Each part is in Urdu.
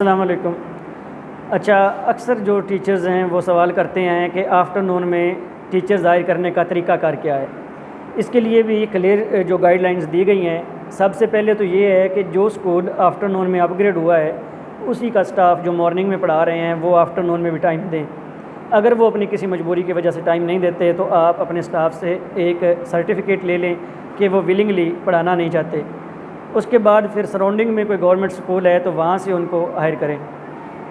السلام علیکم۔ اچھا، اکثر جو ٹیچرز ہیں وہ سوال کرتے ہیں کہ آفٹر نون میں ٹیچر ظاہر کرنے کا طریقہ کار کیا ہے۔ اس کے لیے بھی کلیئر جو گائیڈ لائنز دی گئی ہیں، سب سے پہلے تو یہ ہے کہ جو اسکول آفٹر نون میں اپ گریڈ ہوا ہے اسی کا سٹاف جو مارننگ میں پڑھا رہے ہیں وہ آفٹر نون میں بھی ٹائم دیں۔ اگر وہ اپنی کسی مجبوری کی وجہ سے ٹائم نہیں دیتے تو آپ اپنے سٹاف سے ایک سرٹیفکیٹ لے لیں کہ وہ ولنگلی پڑھانا نہیں چاہتے۔ اس کے بعد پھر سراؤنڈنگ میں کوئی گورنمنٹ اسکول ہے تو وہاں سے ان کو ہائر کریں۔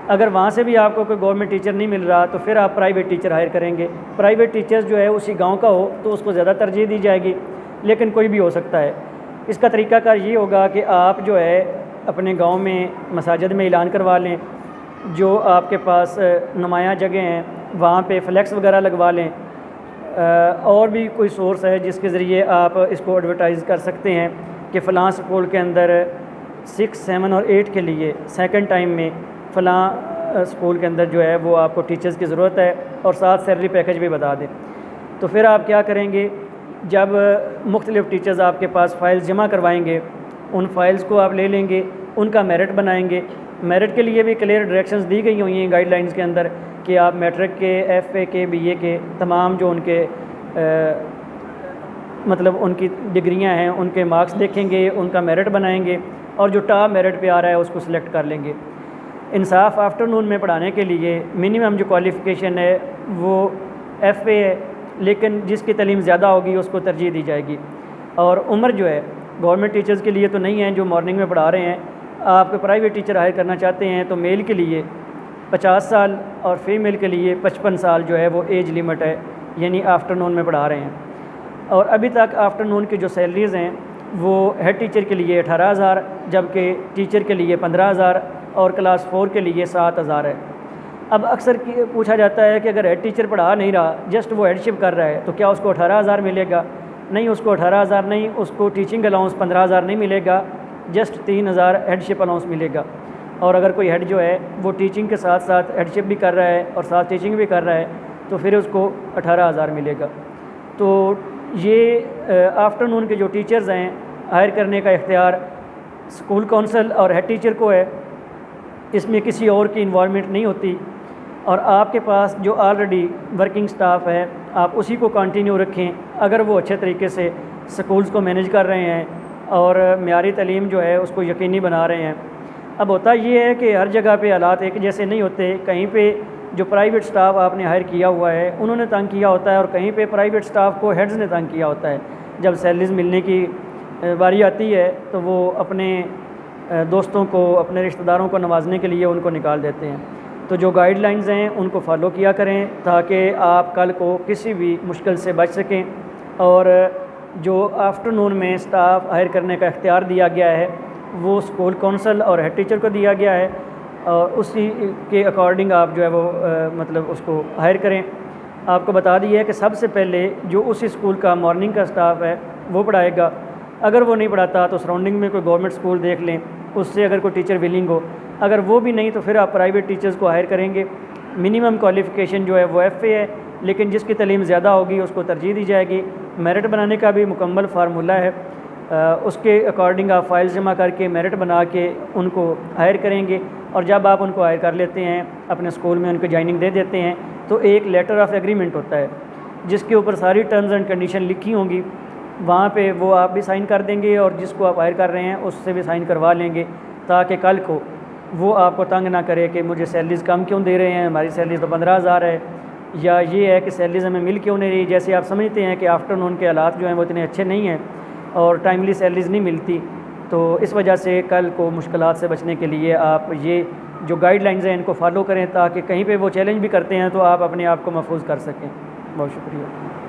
اگر وہاں سے بھی آپ کو کوئی گورنمنٹ ٹیچر نہیں مل رہا تو پھر آپ پرائیویٹ ٹیچر ہائر کریں گے۔ پرائیویٹ ٹیچر جو ہے اسی گاؤں کا ہو تو اس کو زیادہ ترجیح دی جائے گی، لیکن کوئی بھی ہو سکتا ہے۔ اس کا طریقہ کار یہ ہوگا کہ آپ جو ہے اپنے گاؤں میں مساجد میں اعلان کروا لیں، جو آپ کے پاس نمایاں جگہ ہیں وہاں پہ فلیکس وغیرہ لگوا لیں، اور بھی کوئی سورس ہے جس کے ذریعے آپ اس کو ایڈورٹائز کر سکتے ہیں کہ فلاں اسکول کے اندر 6، 7 اور 8 کے لیے سیکنڈ ٹائم میں فلاں اسکول کے اندر جو ہے وہ آپ کو ٹیچرز کی ضرورت ہے، اور ساتھ سیلری پیکج بھی بتا دیں۔ تو پھر آپ کیا کریں گے، جب مختلف ٹیچرز آپ کے پاس فائلز جمع کروائیں گے ان فائلز کو آپ لے لیں گے، ان کا میرٹ بنائیں گے۔ میرٹ کے لیے بھی کلیئر ڈائریکشنز دی گئی ہوئی ہیں گائیڈ لائنز کے اندر کہ آپ میٹرک کے، ایف اے کے، بی اے کے تمام جو ان کے مطلب ان کی ڈگریاں ہیں ان کے مارکس دیکھیں گے، ان کا میرٹ بنائیں گے، اور جو ٹاپ میرٹ پہ آ رہا ہے اس کو سلیکٹ کر لیں گے۔ انصاف آفٹر نون میں پڑھانے کے لیے منیمم جو کوالیفیکیشن ہے وہ ایف اے ہے، لیکن جس کی تعلیم زیادہ ہوگی اس کو ترجیح دی جائے گی۔ اور عمر جو ہے گورنمنٹ ٹیچرز کے لیے تو نہیں ہے جو مارننگ میں پڑھا رہے ہیں، آپ کو پرائیویٹ ٹیچر ہائر کرنا چاہتے ہیں تو میل کے لیے 50 سال اور فیمیل کے لیے 55 سال جو ہے وہ ایج لیمٹ ہے، یعنی آفٹر نون میں پڑھا رہے ہیں۔ اور ابھی تک آفٹر نون کی جو سیلریز ہیں وہ ہیڈ ٹیچر کے لیے 18,000، جبکہ ٹیچر کے لیے 15,000 اور کلاس 4 کے لیے 7,000 ہے۔ اب اکثر پوچھا جاتا ہے کہ اگر ہیڈ ٹیچر پڑھا نہیں رہا، جسٹ وہ ہیڈ شپ کر رہا ہے، تو کیا اس کو 18,000 ملے گا؟ نہیں، اس کو 18,000 نہیں، اس کو ٹیچنگ الاؤنس 15,000 نہیں ملے گا، جسٹ 3,000 ہیڈ شپ الاؤنس ملے گا۔ اور اگر کوئی ہیڈ جو ہے وہ ٹیچنگ کے ساتھ ساتھ ہیڈ شپ بھی کر رہا ہے اور ساتھ ٹیچنگ بھی کر رہا ہے تو پھر اس کو 18,000 ملے گا۔ تو یہ آفٹر نون کے جو ٹیچرز ہیں ہائر کرنے کا اختیار اسکول کونسل اور ہیڈ ٹیچر کو ہے، اس میں کسی اور کی انوالومنٹ نہیں ہوتی۔ اور آپ کے پاس جو آلریڈی ورکنگ سٹاف ہے آپ اسی کو کنٹینیو رکھیں، اگر وہ اچھے طریقے سے سکولز کو مینیج کر رہے ہیں اور معیاری تعلیم جو ہے اس کو یقینی بنا رہے ہیں۔ اب ہوتا یہ ہے کہ ہر جگہ پہ حالات ایک جیسے نہیں ہوتے، کہیں پہ جو پرائیویٹ سٹاف آپ نے ہائر کیا ہوا ہے انہوں نے تنگ کیا ہوتا ہے، اور کہیں پہ پرائیویٹ سٹاف کو ہیڈز نے تنگ کیا ہوتا ہے۔ جب سیلریز ملنے کی باری آتی ہے تو وہ اپنے دوستوں کو، اپنے رشتہ داروں کو نوازنے کے لیے ان کو نکال دیتے ہیں۔ تو جو گائیڈ لائنز ہیں ان کو فالو کیا کریں تاکہ آپ کل کو کسی بھی مشکل سے بچ سکیں۔ اور جو آفٹر نون میں سٹاف ہائر کرنے کا اختیار دیا گیا ہے وہ اسکول کونسل اور ہیڈ ٹیچر کو دیا گیا ہے، اور اسی کے اکارڈنگ آپ جو ہے وہ مطلب اس کو ہائر کریں۔ آپ کو بتا دیا ہے کہ سب سے پہلے جو اسی اسکول کا مارننگ کا سٹاف ہے وہ پڑھائے گا، اگر وہ نہیں پڑھاتا تو سراؤنڈنگ میں کوئی گورنمنٹ اسکول دیکھ لیں، اس سے اگر کوئی ٹیچر ولنگ ہو، اگر وہ بھی نہیں تو پھر آپ پرائیویٹ ٹیچرز کو ہائر کریں گے۔ منیمم کوالیفیکیشن جو ہے وہ ایف اے ہے، لیکن جس کی تعلیم زیادہ ہوگی اس کو ترجیح دی جائے گی۔ میرٹ بنانے کا بھی مکمل فارمولہ ہے، اس کے اکارڈنگ آپ فائلز جمع کر کے میرٹ بنا کے ان کو ہائر کریں گے، اور جب آپ ان کو ہائر کر لیتے ہیں اپنے اسکول میں ان کو جوائننگ دے دیتے ہیں تو ایک لیٹر آف ایگریمنٹ ہوتا ہے جس کے اوپر ساری ٹرمز اینڈ کنڈیشن لکھی ہوں گی، وہاں پہ وہ آپ بھی سائن کر دیں گے اور جس کو آپ ہائر کر رہے ہیں اس سے بھی سائن کروا لیں گے، تاکہ کل کو وہ آپ کو تنگ نہ کرے کہ مجھے سیلریز کم کیوں دے رہے ہیں، ہماری سیلریز تو 15,000 ہے، یا یہ ہے کہ سیلریز ہمیں مل کیوں نہیں رہی۔ جیسے آپ سمجھتے ہیں کہ آفٹر نون کے حالات جو ہیں وہ اتنے اچھے نہیں ہیں اور ٹائملی سیلریز نہیں ملتی، تو اس وجہ سے کل کو مشکلات سے بچنے کے لیے آپ یہ جو گائیڈ لائنز ہیں ان کو فالو کریں، تاکہ کہیں پہ وہ چیلنج بھی کرتے ہیں تو آپ اپنے آپ کو محفوظ کر سکیں۔ بہت شکریہ۔